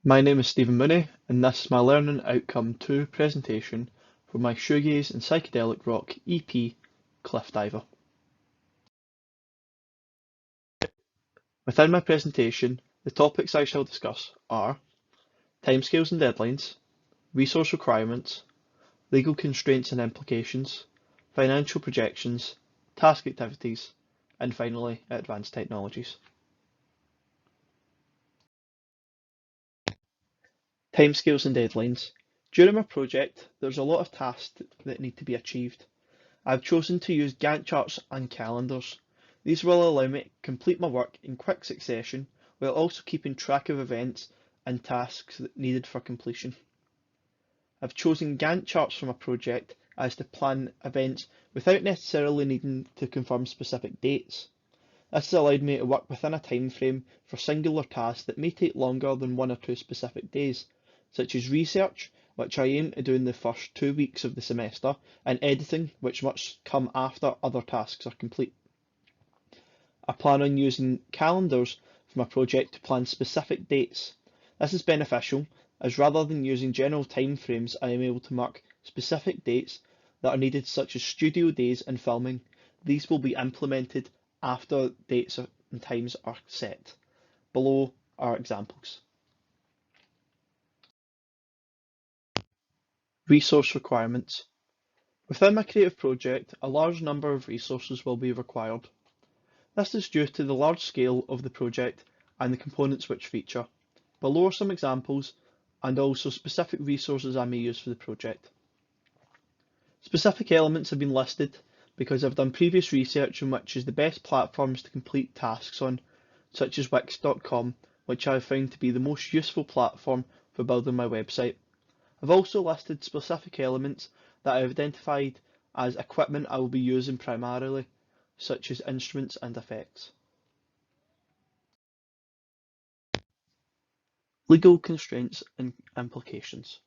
My name is Stephen Mooney, and this is my Learning Outcome 2 presentation for my Shoegaze and Psychedelic Rock EP, Cliff Diver. Within my presentation, the topics I shall discuss are timescales and deadlines, resource requirements, legal constraints and implications, financial projections, task activities, and finally, advanced technologies. Timescales and deadlines. During my project, there's a lot of tasks that need to be achieved. I've chosen to use Gantt charts and calendars. These will allow me to complete my work in quick succession while also keeping track of events and tasks needed for completion. I've chosen Gantt charts for my project as to plan events without necessarily needing to confirm specific dates. This has allowed me to work within a time frame for singular tasks that may take longer than 1 or 2 specific days, such as research, which I aim to do in the first 2 weeks of the semester, and editing, which must come after other tasks are complete. I plan on using calendars for my project to plan specific dates. This is beneficial, as rather than using general time frames, I am able to mark specific dates that are needed, such as studio days and filming. These will be implemented after dates and times are set. Below are examples. Resource requirements. Within my creative project, a large number of resources will be required. This is due to the large scale of the project and the components which feature. Below are some examples and also specific resources I may use for the project. Specific elements have been listed because I've done previous research on which is the best platforms to complete tasks on, such as Wix.com, which I have found to be the most useful platform for building my website. I've also listed specific elements that I've identified as equipment I will be using primarily, such as instruments and effects. Legal constraints and implications.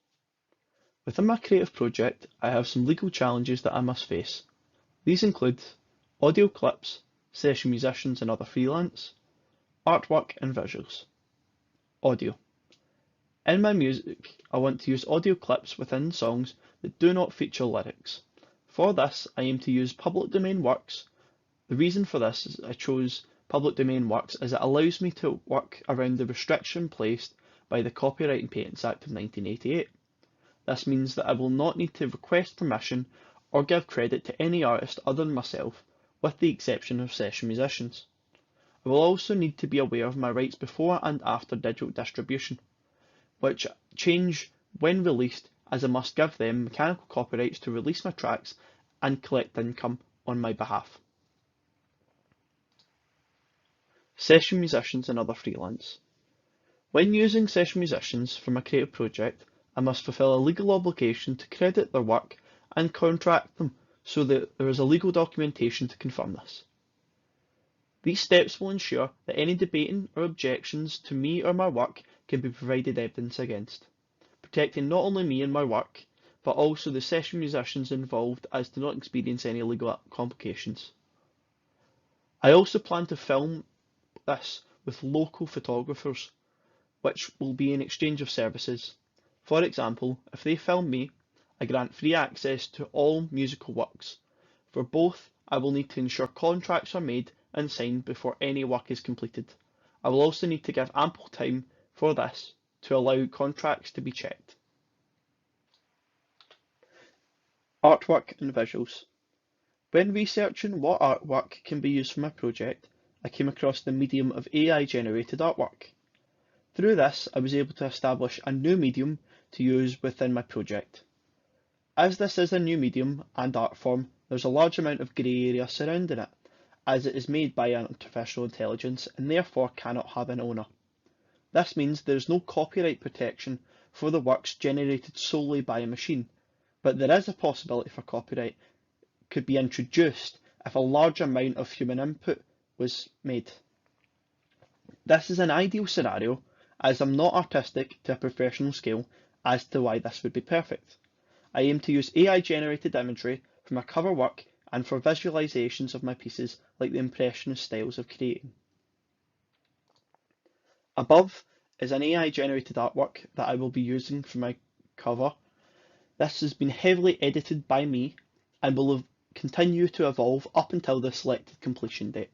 Within my creative project, I have some legal challenges that I must face. These include audio clips, session musicians and other freelance, artwork and visuals. Audio. In my music, I want to use audio clips within songs that do not feature lyrics. For this, I aim to use public domain works. The reason for this is I chose public domain works as it allows me to work around the restriction placed by the Copyright and Patents Act of 1988. This means that I will not need to request permission or give credit to any artist other than myself, with the exception of session musicians. I will also need to be aware of my rights before and after digital distribution, which change when released, as I must give them mechanical copyrights to release my tracks and collect income on my behalf. Session musicians and other freelance. When using session musicians for my creative project, I must fulfill a legal obligation to credit their work and contract them so that there is a legal documentation to confirm this. These steps will ensure that any debating or objections to me or my work can be provided evidence against, protecting not only me and my work, but also the session musicians involved as to not experience any legal complications. I also plan to film this with local photographers, which will be in exchange of services. For example, if they film me, I grant free access to all musical works. For both, I will need to ensure contracts are made and signed before any work is completed. I will also need to give ample time for this to allow contracts to be checked. Artwork and visuals. When researching what artwork can be used for my project, I came across the medium of AI-generated artwork. Through this, I was able to establish a new medium to use within my project. As this is a new medium and art form, there's a large amount of grey area surrounding it, as it is made by artificial intelligence and therefore cannot have an owner. This means there is no copyright protection for the works generated solely by a machine, but there is a possibility for copyright could be introduced if a large amount of human input was made. This is an ideal scenario, as I'm not artistic to a professional scale as to why this would be perfect. I aim to use AI-generated imagery for my cover work and for visualizations of my pieces like the impressionist styles of creating. Above is an AI generated artwork that I will be using for my cover. This has been heavily edited by me and will continue to evolve up until the selected completion date.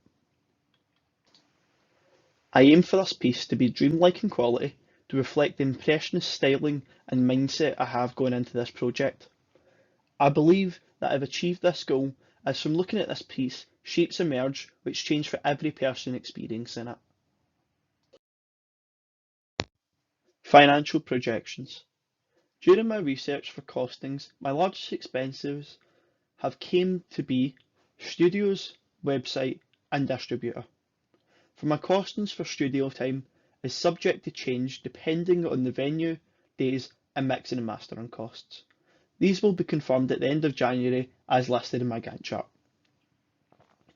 I aim for this piece to be dreamlike in quality, to reflect the impressionist styling and mindset I have going into this project. I believe that I've achieved this goal as from looking at this piece, shapes emerge which change for every person experiencing it. Financial projections. During my research for costings, my largest expenses have came to be studios, website and distributor. For my costings for studio time is subject to change depending on the venue, days and mixing and mastering costs. These will be confirmed at the end of January as listed in my Gantt chart.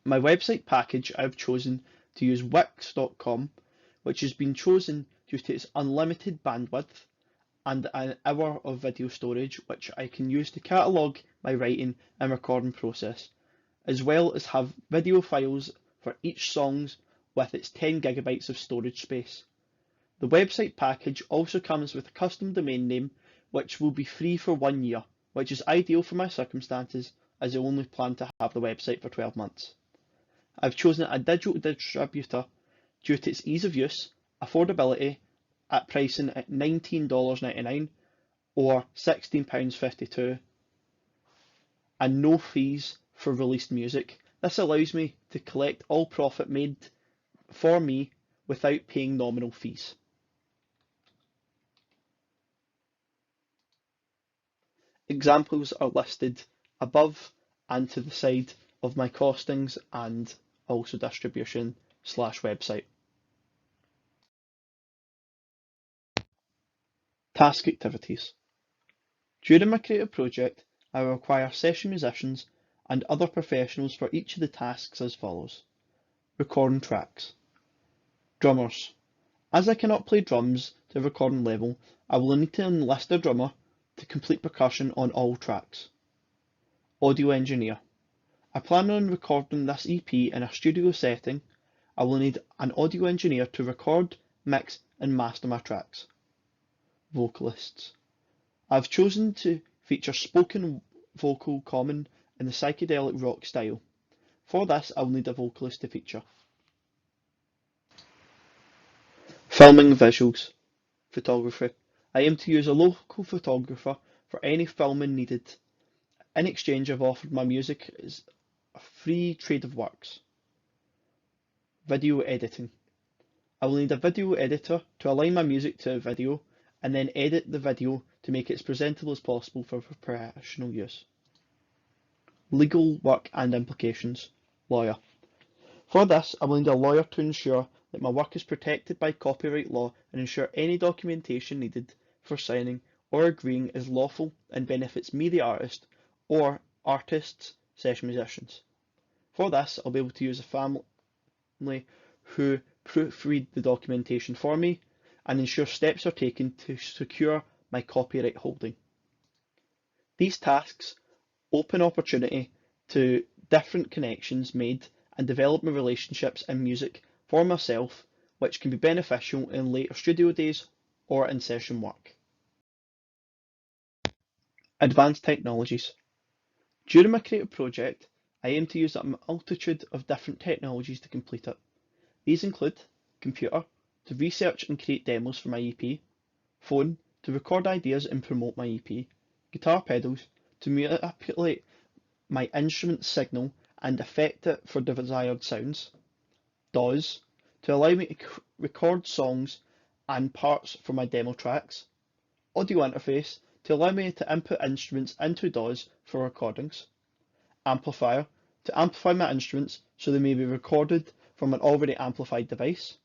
My website package I have chosen to use Wix.com, which has been chosen due to its unlimited bandwidth and an hour of video storage which I can use to catalogue my writing and recording process, as well as have video files for each song with its 10 gigabytes of storage space. The website package also comes with a custom domain name which will be free for 1 year, which is ideal for my circumstances as I only plan to have the website for 12 months. I've chosen a digital distributor due to its ease of use, affordability at pricing at $19.99 or £16.52 and no fees for released music. This allows me to collect all profit made for me without paying nominal fees. Examples are listed above and to the side of my costings and also distribution/website. Task activities. During my creative project, I will require session musicians and other professionals for each of the tasks as follows. Recording tracks. Drummers. As I cannot play drums to a recording level, I will need to enlist a drummer to complete percussion on all tracks. Audio engineer. I plan on recording this EP in a studio setting. I will need an audio engineer to record, mix and master my tracks. Vocalists. I've chosen to feature spoken vocal common in the psychedelic rock style. For this, I will need a vocalist to feature. Filming visuals. Photography. I aim to use a local photographer for any filming needed. In exchange, I've offered my music as a free trade of works. Video editing. I will need a video editor to align my music to a video and then edit the video to make it as presentable as possible for professional use. Legal work and implications. Lawyer. For this, I will need a lawyer to ensure that my work is protected by copyright law and ensure any documentation needed for signing or agreeing is lawful and benefits me, the artist, or artists, session musicians. For this, I'll be able to use a family who proofread the documentation for me and ensure steps are taken to secure my copyright holding. These tasks open opportunity to different connections made and development relationships in music for myself, which can be beneficial in later studio days or in session work. Advanced technologies. During my creative project, I aim to use a multitude of different technologies to complete it. These include computer to research and create demos for my EP, phone to record ideas and promote my EP, guitar pedals to manipulate my instrument signal and affect it for the desired sounds, DAWs to allow me to record songs and parts for my demo tracks, audio interface to allow me to input instruments into DAWs for recordings, amplifier to amplify my instruments so they may be recorded from an already amplified device,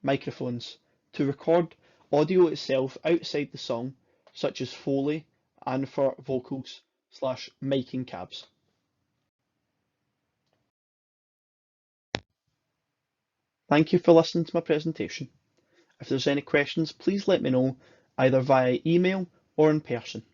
microphones to record audio itself outside the song, such as Foley and for vocals/miking cabs. Thank you for listening to my presentation. If there's any questions, please let me know either via email or in person.